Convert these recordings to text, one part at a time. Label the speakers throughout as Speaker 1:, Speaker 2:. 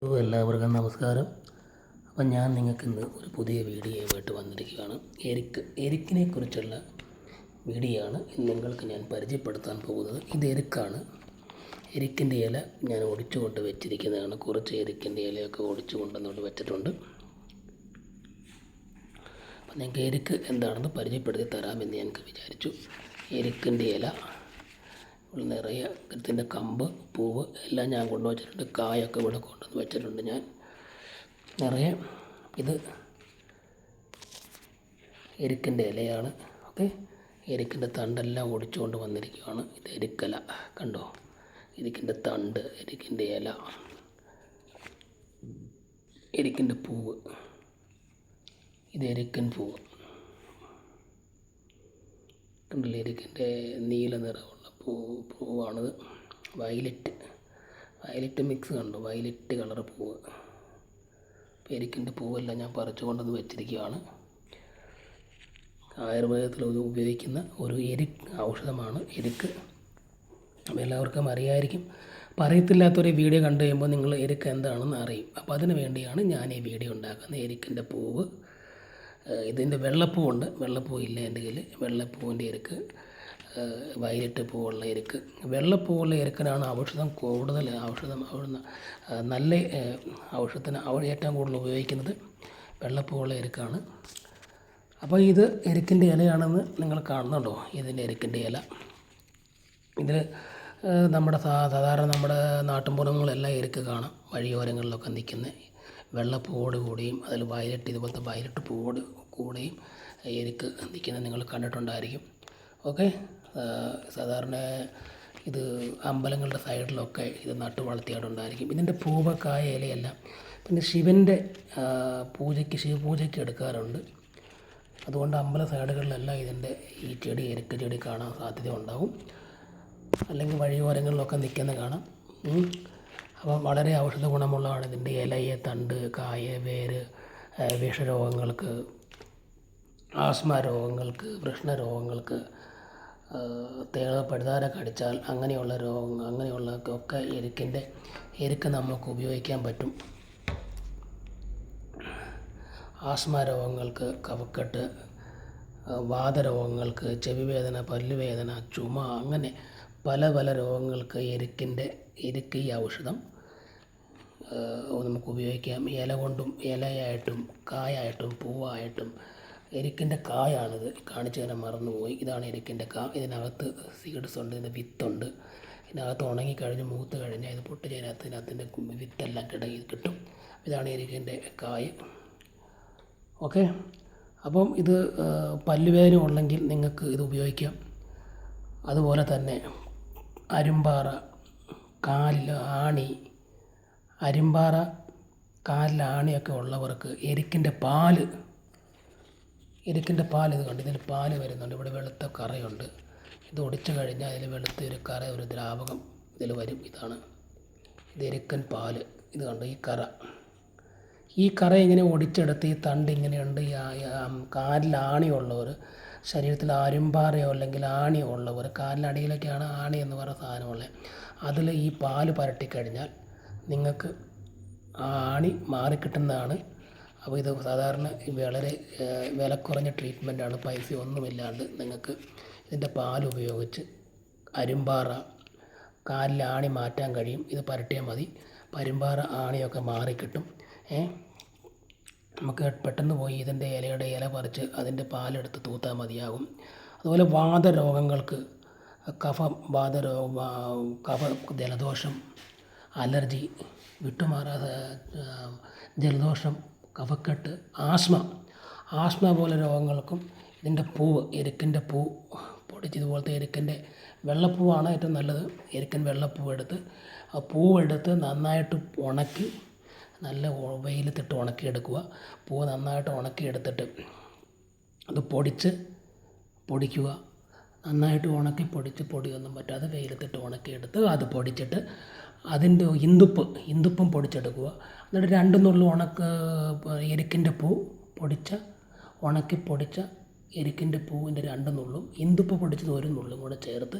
Speaker 1: എല്ലാവർക്കും നമസ്കാരം. അപ്പം ഞാൻ നിങ്ങൾക്കിന്ന് ഒരു പുതിയ വീഡിയോയുമായിട്ട് വന്നിരിക്കുകയാണ്. എരിക്കിനെ കുറിച്ചുള്ള വീഡിയോ ആണ് നിങ്ങൾക്ക് ഞാൻ പരിചയപ്പെടുത്താൻ പോകുന്നത്. ഇത് എരിക്കാണ്. എരിക്കിൻ്റെ ഇല ഞാൻ ഒടിച്ചുകൊണ്ട് വെച്ചിരിക്കുന്നതാണ്. കുറച്ച് എരിക്കിൻ്റെ ഇലയൊക്കെ ഒടിച്ചു കൊണ്ടുവന്നുകൊണ്ട് വെച്ചിട്ടുണ്ട്. അപ്പം നിങ്ങൾക്ക് എരിക്ക് എന്താണെന്ന് പരിചയപ്പെടുത്തി തരാമെന്ന് ഞങ്ങൾക്ക് വിചാരിച്ചു. എരിക്കിൻ്റെ ഇല നിറയെ ഇതിൻ്റെ കമ്പ്, പൂവ് എല്ലാം ഞാൻ കൊണ്ടുവച്ചിട്ടുണ്ട്. കായൊക്കെ ഇവിടെ കൊണ്ടുവന്ന് വെച്ചിട്ടുണ്ട് ഞാൻ നിറയെ. ഇത് എരിക്കിൻ്റെ ഇലയാണ്. ഓക്കെ, എരിക്കിൻ്റെ തണ്ടെല്ലാം ഒടിച്ചുകൊണ്ട് വന്നിരിക്കുകയാണ്. ഇത് എരിക്കല കണ്ടോ, എരിക്കിൻ്റെ തണ്ട്, എരിക്കിൻ്റെ ഇല, എരിക്കിൻ്റെ പൂവ്. ഇത് എരിക്കൻ പൂവ് കണ്ടില്ലേ, എരിക്കിൻ്റെ നീല നിറമുള്ള പൂവാണിത്. വയലറ്റ് മിക്സ് കണ്ടു, വയലറ്റ് കളർ പൂവ്. അപ്പോൾ എരിക്കിൻ്റെ പൂവെല്ലാം ഞാൻ പറിച്ചു കൊണ്ടുവന്ന് വെച്ചിരിക്കുകയാണ്. ആയുർവേദത്തിൽ ഉപയോഗിക്കുന്ന ഒരു ഔഷധമാണ് എരിക്ക്. അപ്പോൾ എല്ലാവർക്കും അറിയായിരിക്കും. അപ്പോൾ അറിയത്തില്ലാത്തൊരു വീഡിയോ കണ്ടു കഴിയുമ്പോൾ നിങ്ങൾ എരിക്ക് എന്താണെന്ന് അറിയും. അപ്പോൾ അതിന് വേണ്ടിയാണ് ഞാൻ ഈ വീഡിയോ ഉണ്ടാക്കുന്നത്. എരിക്കിൻ്റെ പൂവ്, ഇതിൻ്റെ വെള്ളപ്പൂവുണ്ട്, വെള്ളപ്പൂ ഇല്ല എൻ്റെ കയ്യിൽ. വെള്ളപ്പൂവിൻ്റെ എരിക്ക്, വയലറ്റ് പൂവുള്ള എരിക്ക്. വെള്ളപ്പൂവുള്ള എരിക്കിനാണ് കൂടുതൽ നല്ല ഔഷധത്തിന് ഏറ്റവും കൂടുതൽ ഉപയോഗിക്കുന്നത് വെള്ളപ്പൂവുള്ള എരിക്കാണ്. അപ്പോൾ ഇത് എരിക്കിൻ്റെ ഇലയാണെന്ന് നിങ്ങൾ കാണുന്നുണ്ടോ, ഇതിൻ്റെ എരിക്കിൻ്റെ ഇല. ഇതിൽ നമ്മുടെ സാധാരണ നമ്മുടെ നാട്ടിൻപുറങ്ങളെല്ലാം എരിക്ക് കാണാം, വഴിയോരങ്ങളിലൊക്കെ നിൽക്കുന്ന വെള്ളപ്പൂവോട് കൂടിയും അതിൽ ഇതുപോലത്തെ വയലറ്റ് പൂവോട് കൂടിയും എരിക്ക് നിൽക്കുന്നത് നിങ്ങൾ കണ്ടിട്ടുണ്ടായിരിക്കും. ഓക്കെ, സാധാരണ ഇത് അമ്പലങ്ങളുടെ സൈഡിലൊക്കെ ഇത് നട്ടു വളർത്തിയിട്ടുണ്ടായിരിക്കും. ഇതിൻ്റെ പൂവ്, കായ, ഇലയെല്ലാം പിന്നെ ശിവൻ്റെ ശിവപൂജയ്ക്ക് എടുക്കാറുണ്ട്. അതുകൊണ്ട് അമ്പല സൈഡുകളിലെല്ലാം ഇതിൻ്റെ ഈ എരിക്ക് ചെടി കാണാൻ സാധ്യത ഉണ്ടാവും, അല്ലെങ്കിൽ വഴിയോരങ്ങളിലൊക്കെ നിൽക്കുന്ന കാണാം. അപ്പം വളരെ ഔഷധ ഗുണമുള്ളതാണ് ഇതിൻ്റെ ഇലയെ, തണ്ട്, കായ, വേര്, വിഷരോഗങ്ങൾക്ക്, ആസ്മ രോഗങ്ങൾക്ക്, വൃഷ്ണരോഗങ്ങൾക്ക്, പഴുതാര കടിച്ചാൽ അങ്ങനെയുള്ള അങ്ങനെയുള്ളതൊക്കെ എരിക്ക് നമുക്ക് ഉപയോഗിക്കാൻ പറ്റും. ആസ്മ രോഗങ്ങൾക്ക്, കഫക്കെട്ട്, വാതരോഗങ്ങൾക്ക്, ചെവിവേദന, പല്ലുവേദന, ചുമ, അങ്ങനെ പല രോഗങ്ങൾക്ക് എരിക്ക് ഈ ഔഷധം നമുക്ക് ഉപയോഗിക്കാം. ഇല കൊണ്ടും, ഇലയായിട്ടും, കായായിട്ടും, പൂവായിട്ടും. എരിക്കിൻ്റെ കായാണിത്, കാണിച്ചു തരാൻ മറന്നുപോയി. ഇതാണ് എരിക്കിൻ്റെ ഇതിനകത്ത് സീഡ്സ് ഉണ്ട്, ഇതിൻ്റെ വിത്തുണ്ട്. ഇതിനകത്ത് ഉണങ്ങിക്കഴിഞ്ഞ് മൂത്ത് കഴിഞ്ഞാൽ ഇത് പൊട്ടി ഇതിനകത്തിൻ്റെ വിത്തെല്ലാം കിട്ടും. ഇതാണ് എരിക്കിൻ്റെ കായ. ഓക്കെ, അപ്പം ഇത് പല്ലുവേദന ഉണ്ടെങ്കിൽ നിങ്ങൾക്ക് ഇത് ഉപയോഗിക്കാം. അതുപോലെ തന്നെ അരുമ്പാറ, കാലിൽ ആണി, കാലിൽ ആണിയൊക്കെ ഉള്ളവർക്ക് എരിക്കിൻ്റെ പാല് ഇത് കണ്ട്, ഇതിൽ പാല് വരുന്നുണ്ട്. ഇവിടെ വെളുത്ത കറയുണ്ട്. ഇത് ഒടിച്ചു കഴിഞ്ഞാൽ അതിൽ വെളുത്ത ഒരു കറ, ഒരു ദ്രാവകം ഇതിൽ വരും. ഇത് എരിക്കൻ പാല്. ഇത് കണ്ട് ഈ കറ ഇങ്ങനെ ഒടിച്ചെടുത്ത് ഈ തണ്ട് ഇങ്ങനെയുണ്ട്. കാലിൽ ആണിയുള്ളവർ, ശരീരത്തിൽ അരുമ്പാറയോ അല്ലെങ്കിൽ ആണിയോ ഉള്ളവർ, കാലിനടിയിലൊക്കെയാണ് ആണി എന്ന് പറയുന്ന സാധനമുള്ളത്, അതിൽ ഈ പാല് പരട്ടിക്കഴിഞ്ഞാൽ നിങ്ങൾക്ക് ആ ആണി മാറിക്കിട്ടുന്നതാണ്. അപ്പോൾ ഇത് സാധാരണ വളരെ വില കുറഞ്ഞ ട്രീറ്റ്മെൻറ്റാണ്. പൈസ ഒന്നുമില്ലാണ്ട് നിങ്ങൾക്ക് ഇതിൻ്റെ പാൽ ഉപയോഗിച്ച് അരുമ്പാറ, കാലിൽ ആണി മാറ്റാൻ കഴിയും. ഇത് പരട്ടിയാൽ മതി, അരുമ്പാറ ആണിയൊക്കെ മാറിക്കിട്ടും. നമുക്ക് പെട്ടെന്ന് പോയി ഇതിൻ്റെ ഇല പറിച്ച് അതിൻ്റെ പാലെടുത്ത് തൂത്താൽ മതിയാകും. അതുപോലെ വാതരോഗങ്ങൾക്ക്, ജലദോഷം, അലർജി, വിട്ടുമാറാതെ ജലദോഷം, കഫക്കെട്ട്, ആസ്മ പോലെ രോഗങ്ങൾക്കും ഇതിൻ്റെ പൂവ്, എരിക്കിൻ്റെ പൂ പൊടിച്ച്, ഇതുപോലത്തെ എരിക്കിൻ്റെ വെള്ളപ്പൂവാണ് ഏറ്റവും നല്ലത്. എരിക്കൻ വെള്ളപ്പൂവെടുത്ത് പൂവെടുത്ത് നന്നായിട്ട് ഉണക്കി, നല്ല വെയിലത്തിട്ട് ഉണക്കിയെടുക്കുക. പൂവ് നന്നായിട്ട് ഉണക്കിയെടുത്തിട്ട് അത് പൊടിക്കുക. നന്നായിട്ട് ഉണക്കി പൊടിയൊന്നും പറ്റാതെ വെയിലത്തിട്ട് ഉണക്കിയെടുത്ത് അത് പൊടിച്ചിട്ട് അതിൻ്റെ ഇന്ദുപ്പും പൊടിച്ചെടുക്കുക. എന്നിട്ട് 2 നുള്ളു എരിക്കിൻ്റെ പൂ ഉണക്കി പൊടിച്ച എരിക്കിൻ്റെ പൂവിൻ്റെ 2 നുള്ളും, ഇന്ദുപ്പ് പൊടിച്ചത് 1 നുള്ളും കൂടെ ചേർത്ത്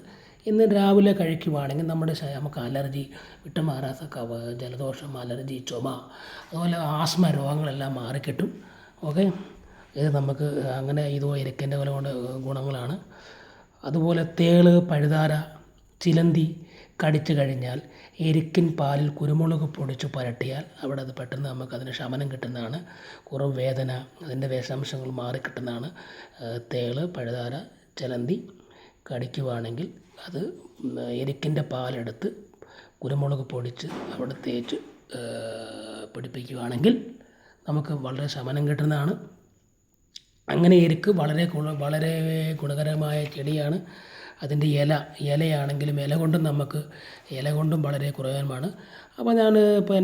Speaker 1: ഇന്ന് രാവിലെ കഴിക്കുവാണെങ്കിൽ നമുക്ക് അലർജി വിട്ടുമാറാത്ത ജലദോഷം, അലർജി, ചുമ, അതുപോലെ ആസ്മ രോഗങ്ങളെല്ലാം മാറിക്കിട്ടും. ഓക്കെ, ഇത് നമുക്ക് അങ്ങനെ എരിക്കിൻ്റെ ഇല കൊണ്ട് ഗുണങ്ങളാണ്. അതുപോലെ തേള്, പഴുതാര, ചിലന്തി കടിച്ചു കഴിഞ്ഞാൽ എരിക്കിൻ പാലിൽ കുരുമുളക് പൊടിച്ച് പുരട്ടിയാൽ അവിടെ അത് പെട്ടെന്ന് നമുക്കതിന് ശമനം കിട്ടുന്നതാണ്. കുറവ് വേദന, അതിൻ്റെ വിഷാംശങ്ങൾ മാറിക്കിട്ടുന്നതാണ്. തേള്, പഴുതാര, ചിലന്തി കടിക്കുവാണെങ്കിൽ അത് എരിക്കിൻ്റെ പാലെടുത്ത് കുരുമുളക് പൊടിച്ച് അവിടെ തേച്ച് പിടിപ്പിക്കുകയാണെങ്കിൽ നമുക്ക് വളരെ ശമനം കിട്ടുന്നതാണ്. അങ്ങനെ എരിക്ക് വളരെ ഗുണകരമായ ചെടിയാണ്. അതിൻ്റെ ഇലയാണെങ്കിലും ഇല കൊണ്ടും വളരെ ഗുണകരമാണ്. അപ്പോൾ ഞാൻ ഇപ്പോൾ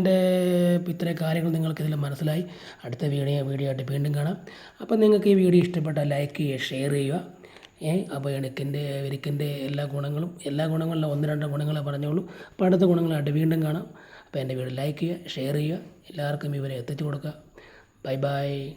Speaker 1: ഇത്രയും കാര്യങ്ങൾ നിങ്ങൾക്കിതിൽ മനസ്സിലായി. അടുത്ത വീഡിയോ ആയിട്ട് വീണ്ടും കാണാം. അപ്പോൾ നിങ്ങൾക്ക് ഈ വീഡിയോ ഇഷ്ടപ്പെട്ടാൽ ലൈക്ക് ചെയ്യുക, ഷെയർ ചെയ്യുക. അപ്പോൾ എരിക്കിൻ്റെ എല്ലാ ഗുണങ്ങളിലും 1-2 ഗുണങ്ങളെ പറഞ്ഞോളൂ. അപ്പോൾ അടുത്ത ഗുണങ്ങളായിട്ട് വീണ്ടും കാണാം. അപ്പോൾ എൻ്റെ വീഡിയോ ലൈക്ക് ചെയ്യുക, ഷെയർ ചെയ്യുക, എല്ലാവർക്കും ഇവരെ എത്തിച്ചു കൊടുക്കുക. Bye bye.